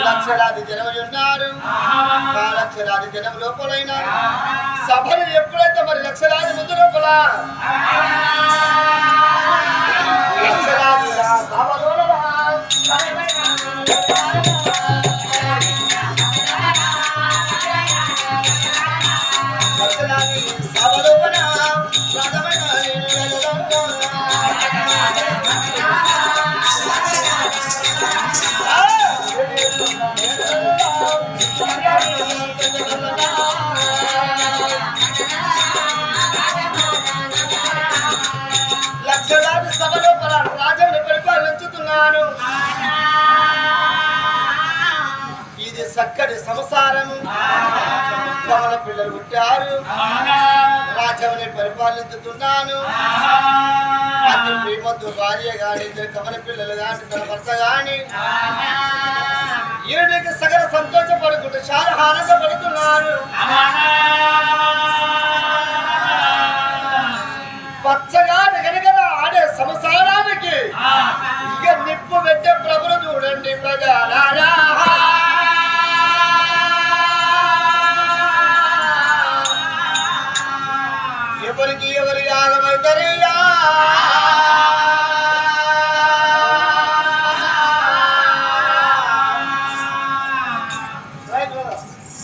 లక్షలాది జనములున్నారు లక్షలాది జనం లోపలైనా సభలు ఎప్పుడైతే మరి లక్షలాది ముందు లోపల లక్షలాది సభలో లక్షలాది సభలోపల లక్షలాది సభలో రాజుని పరిపాలించుతున్నాను. ఇది చక్కటి సంసారము. కమల పిల్లలు పుట్టారు. రాజుని పరిపాలించుతున్నాను. అతని ప్రేమతో భార్య గాని కమల పిల్లలు గాని తన భర్త గాని ఈయనకి సగల సంతోషపడుకుంటూ చాలా ఆనందపడుతున్నారు. పచ్చగా నిగనగన ఆడే సంసారానికి ఇక నిప్పు పెట్టే ప్రభులు చూడండి ప్రజలారా. ఎవరికి ఎవరి యాగమైతరయ్యా